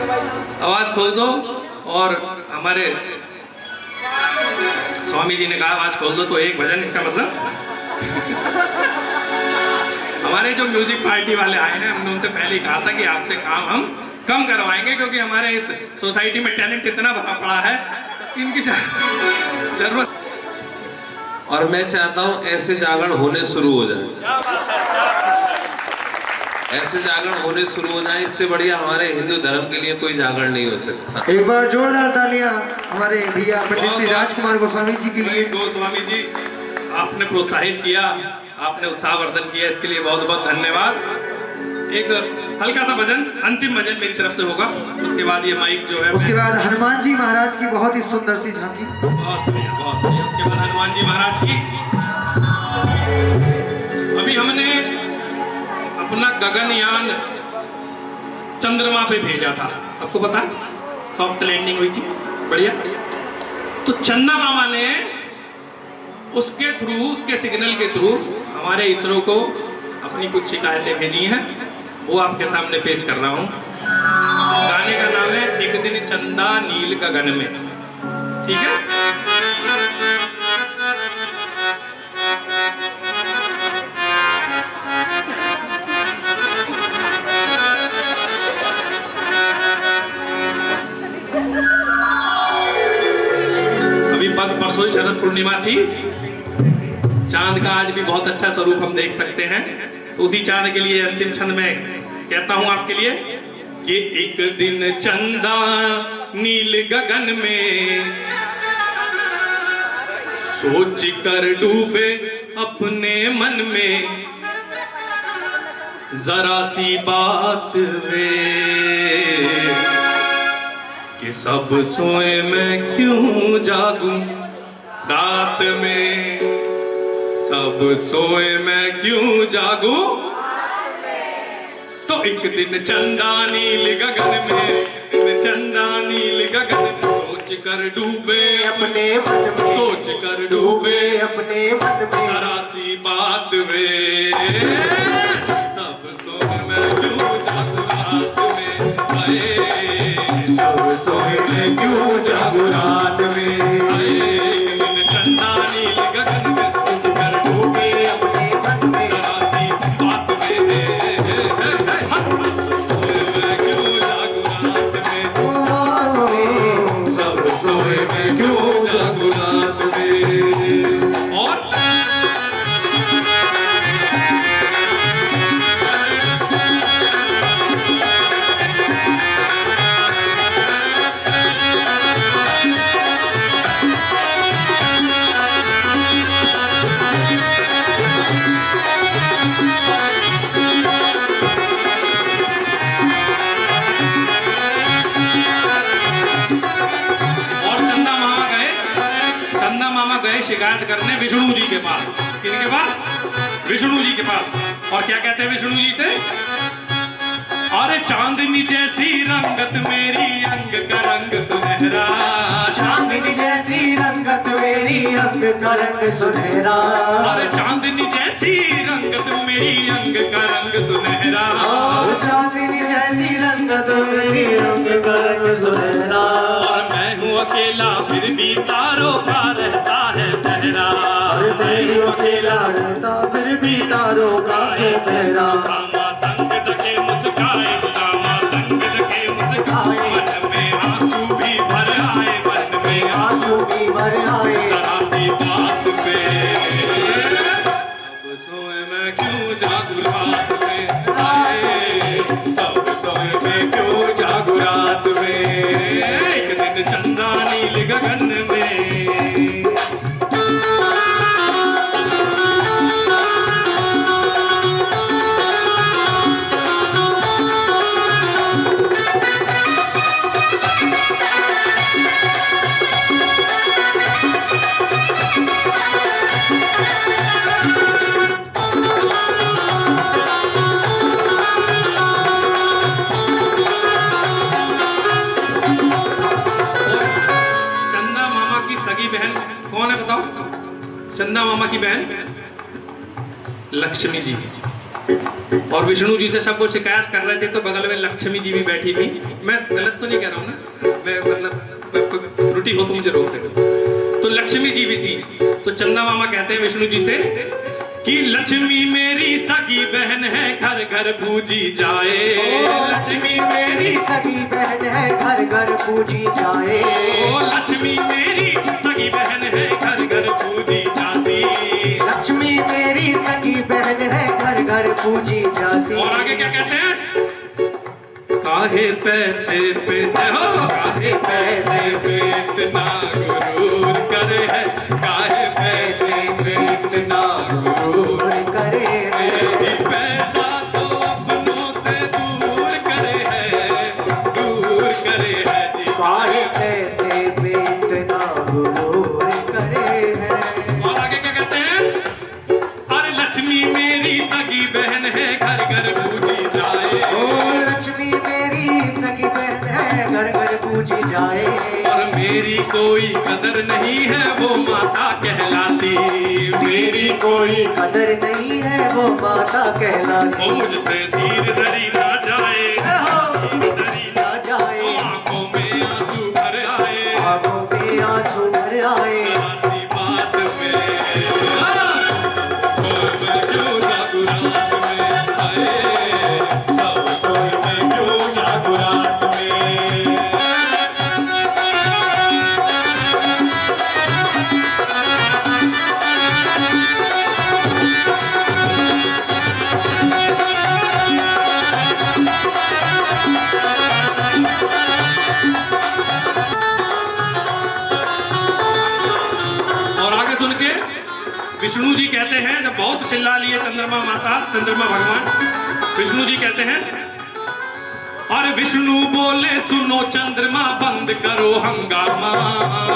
आवाज खोल दो। और हमारे स्वामी जी ने कहा आवाज खोल दो, तो एक भजन, इसका मतलब हमारे जो म्यूजिक पार्टी वाले आए हैं, हमने उनसे पहले ही कहा था कि आपसे काम हम कम करवाएंगे, क्योंकि हमारे इस सोसाइटी में टैलेंट इतना भरा पड़ा है, इनकी जरूरत। और मैं चाहता हूं ऐसे जागरण होने शुरू हो जाए, ऐसे जागरण होने शुरू हो जाए। इससे बढ़िया हमारे हिंदू धर्म के लिए कोई जागरण नहीं हो सकता। एक बार जोरदार तालियां हमारे भैया पंडित श्री राजकुमार गोस्वामी जी के लिए। गोस्वामी जी, आपने प्रोत्साहित किया, आपने उत्साहवर्धन किया, इसके लिए बहुत बहुत धन्यवाद। एक हल्का सा भजन, अंतिम भजन मेरी तरफ से होगा, उसके बाद ये माइक जो है, उसके बाद हनुमान जी महाराज की बहुत ही सुंदर सी झांकी। बहुत बढ़िया, बहुत बढ़िया। उसके बाद हनुमान जी महाराज की। अभी हमने अपना गगनयान चंद्रमा पे भेजा था, सबको पता है, सॉफ्ट लैंडिंग हुई थी, बढ़िया। तो चंदा मामा ने उसके थ्रू, उसके सिग्नल के थ्रू हमारे इसरो को अपनी कुछ शिकायतें भेजी हैं, वो आपके सामने पेश कर रहा हूं। गाने का नाम है एक दिन चंदा नील गगन में, ठीक है। अभी परसों ही शरद पूर्णिमा थी, चांद का आज भी बहुत अच्छा स्वरूप हम देख सकते हैं। तो उसी चांद के लिए अंतिम छंद में कहता हूं आपके लिए कि एक दिन चंदा नील गगन में सोच कर डूबे अपने मन में, जरा सी बात वे कि सब सोए मैं क्यों जागूं रात में, सब सोए मैं क्यों जागूं। तो एक दिन चंदा नील गगन में, एक दिन चंदा नील गगन में सोच कर डूबे अपने मन में, सोच कर डूबे अपने मन में, जरा सी बात वे सब सोए मैं क्यों जागूं रात में, सब सोए मैं क्यों जागूं रात में। एक दिन चंदा नील गगन में सोच कर डूबे अपने मन में, जरा सी बात वे मैं क्यों जागूं रात में, सब सोए मैं क्यों जागूं रात में। और शिकायत करने विष्णु जी के पास। किसके पास? विष्णु जी के पास। और क्या कहते हैं विष्णु जी से? अरे चांदनी जैसी रंगत मेरी अंग का रंग सुनहरा, चांदनी जैसी रंगत मेरी अंग का रंग सुनहरा। अरे चांदनी जैसी रंगत मेरी अंग का रंग सुनहरा, चांदनी जैसी रंगत मेरी अंग का रंग सुनहरा। और मैं हूँ अकेला फिर भी तारों का रहता है पहरा, अरे मैं हूँ अकेला रहता फिर भी तारों का है पहरा। सुदामा संग दके मुस्काए, सुदामा संग दके मुस्काए, मन में आंसू भी भर आए, मन में आंसू भी भर आए। जरा सी बात पे सब सोए मैं क्यों जागूं रात में, आए सब सोए मैं क्यों जागूं रात में। एक दिन चंदा नील गगन में, चंदा मामा की बहन लक्ष्मी जी, और विष्णु जी से सब वो शिकायत कर रहे थे, तो बगल में लक्ष्मी जी भी बैठी थी। मैं गलत तो नहीं कह रहा हूँ ना, मैं मतलब त्रुटि हो तो मुझे रोक देना। तो लक्ष्मी जी भी थी। तो चंदा मामा कहते हैं विष्णु जी से कि लक्ष्मी मेरी सगी बहन है, घर घर पूजी जाए। लक्ष्मी मेरी सगी बहन है, घर घर पूजी जाए। ओ लक्ष्मी मेरी सगी बहन है, घर घर पूजी जाती। लक्ष्मी मेरी सगी बहन है, घर घर पूजी जाती। और आगे क्या कहते हैं? काहे पैसे पे हो, काहे पैसे पे इतना गुरूर करे है, काहे पैसे पे इतना गुरूर करे है। पैसा तो अपनों से दूर करे है, दूर करे है जी। काहे पैसे पे इतना गुरूर करे है। और आगे क्या कहते हैं? अरे लक्ष्मी मेरी सगी बहन है, घर घर पूजी जाए। ओ लक्ष्मी मेरी सगी बहन है, घर घर पूजी जाए। और मेरी कोई कदर नहीं है, वो माता कहलाती। मेरी कोई कदर नहीं है, वो माता कहलाती। ओ मुझसे धीर धरी ना जाए, धीर धरी ना जाए। आंखों में आंसू भर आए, आंखों में आंसू भर आए। ऐसी बात में क्यों जागू रात में आए, सब सोए मैं क्यों जागू रात में। और आगे सुन के विष्णु जी कहते हैं, जब बहुत चिल्ला लिए चंद्रमा माता, चंद्रमा भगवान, विष्णु जी कहते हैं, और विष्णु बोले सुनो चंद्रमा बंद करो हंगामा।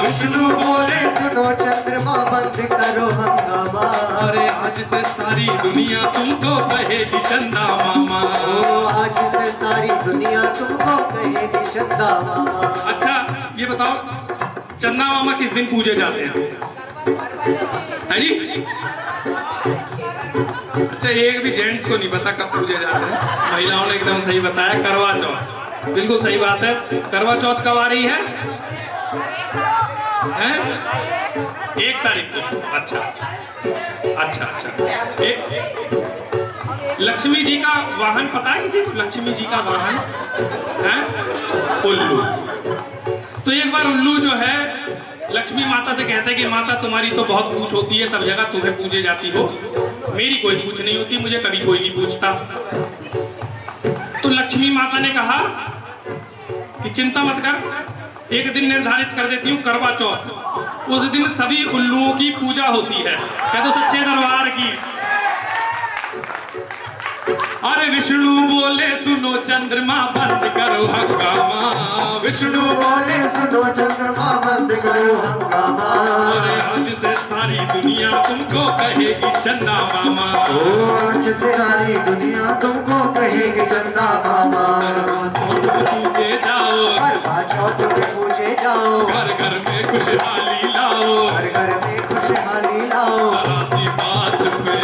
विष्णु बोले सुनो चंद्रमा बंद करो हंगामा। अरे आज से सारी दुनिया तुमको कहेगी चंदा मामा। ओ आज से सारी दुनिया तुमको कहेगी चंदा मामा। अच्छा ये बताओ, चंदा मामा किस दिन पूजे जाते हैं? है जी? अच्छा एक भी जेंट्स को नहीं पता कब पूजे जाते हैं, महिलाओं ने एकदम सही बताया, करवा चौथ। बिल्कुल सही बात है। करवा चौथ कब आ रही है? हैं? 1 तारीख को। अच्छा अच्छा अच्छा। लक्ष्मी जी का वाहन पता है किसी को? लक्ष्मी जी का वाहन है उल्लू। तो एक बार उल्लू जो है लक्ष्मी माता से कहते हैं कि माता तुम्हारी तो बहुत पूछ होती है, सब जगह तुम्हें पूजे जाती हो, मेरी कोई पूछ नहीं होती, मुझे कभी कोई नहीं पूछता। तो लक्ष्मी माता ने कहा कि चिंता मत कर, एक दिन निर्धारित कर देती हूँ, करवा चौथ। उस दिन सभी उल्लुओं की पूजा होती है, कह दो सच्चे दरबार की। अरे विष्णु बोले सुनो चंद्रमा बंद करो हंगामा। विष्णु बोले सुनो चंद्रमा बंद करो हंगामा। अरे आज से सारी दुनिया तुमको कहेगी चंदा मामा। ओ आज से सारी दुनिया तुमको कहेगी चंदा मामा। पूजे जाओ, करवा चौथ में पूजे जाओ। घर घर में खुशहाली लाओ, घर घर में खुशहाली लाओ। ऐसी बात पे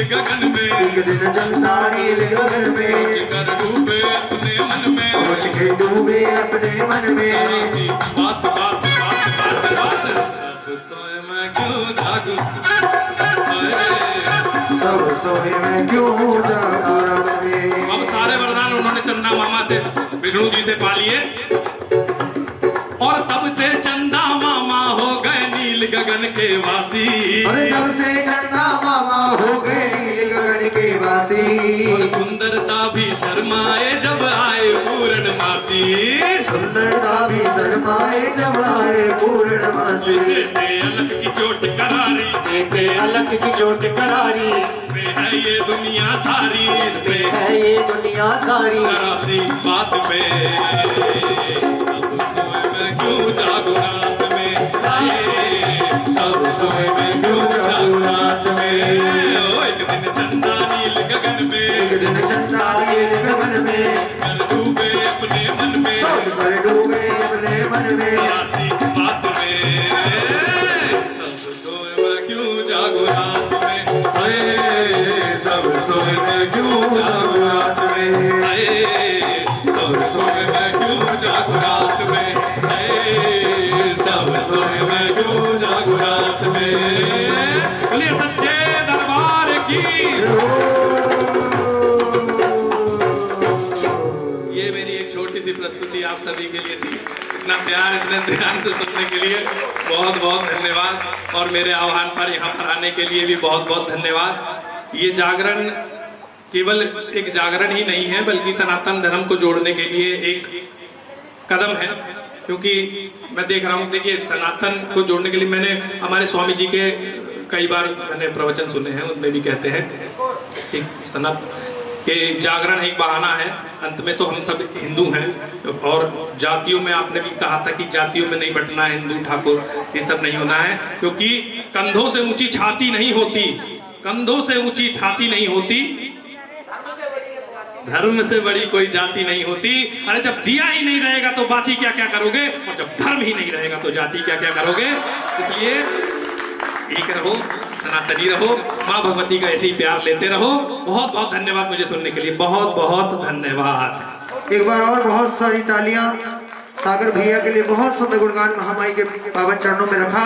गगन में, एक दिन चंदा नील गगन में, कर डूबे अपने मन में, सोच के डूबे अपने मन में। बात बात बात बात बात, सब सोए मैं क्यों जागूं, सब सोए मैं क्यों जागूं रात में। अब सारे वरदान उन्होंने चंदा मामा से, विष्णु जी से पा लिए, और तब से चंदा मामा हो गए नील गगन के वासी। अरे तब से चंदा मामा हो गए नील गगन के वासी। और सुंदरता भी शर्माए जब आए पूर्णमासी। सुंदरता भी शर्माए जब आए पूर्णमासी। देते अलग की चोट करारी, देते अलग की चोट करारी। इसमें है ये दुनिया सारी, इसमें है ये दुनिया सारी। करासी बात में क्यों जागो रात में, सब सोए मैं क्यों जागो रात में। एक दिन चंदा नील गगन में, एक दिन चंदा नील गगन में, कर डूबे अपने मन में, सोच मन कर डूबे अपने मन में ऐसी बात में सब सोए मैं क्यों जागो रात में सब सोए मैं क्यों जागो रात में सब सोए मैं क्यों जागो रात में सब सोए मैं क्यों जागो रात में बोलिए सच्चे दरबार की। ये मेरी एक छोटी सी प्रस्तुति आप सभी के लिए थी। इतना प्यार इतने ध्यान से सुनने के लिए बहुत बहुत धन्यवाद और मेरे आह्वान पर यहाँ पर आने के लिए भी बहुत बहुत धन्यवाद। ये जागरण केवल एक जागरण ही नहीं है बल्कि सनातन धर्म को जोड़ने के लिए एक कदम है, क्योंकि मैं देख रहा हूँ, देखिए सनातन को जोड़ने के लिए मैंने हमारे स्वामी जी के कई बार मैंने प्रवचन सुने हैं, उनमें भी कहते हैं कि कि जागरण एक बहाना है, अंत में तो हम सब हिंदू हैं और जातियों में आपने भी कहा था कि जातियों में नहीं बंटना है, हिंदू ठाकुर ये सब नहीं होना है, क्योंकि कंधों से ऊंची छाती नहीं होती, कंधों से ऊंची छाती नहीं होती, धर्म से बड़ी कोई जाति नहीं होती। अरे जब दिया ही नहीं रहेगा तो बाती क्या क्या करोगे, और जब धर्म ही नहीं रहेगा तो जाति क्या क्या करोगे। इसलिए एक रहो, सनातनी रहो, माँ भगवती का ऐसे ही प्यार लेते रहो। बहुत बहुत धन्यवाद मुझे सुनने के लिए, बहुत बहुत धन्यवाद। एक बार और बहुत सारी तालियां सागर भैया के लिए, बहुत सुंदर गुणगान महामाई के पावन चरणों में रखा।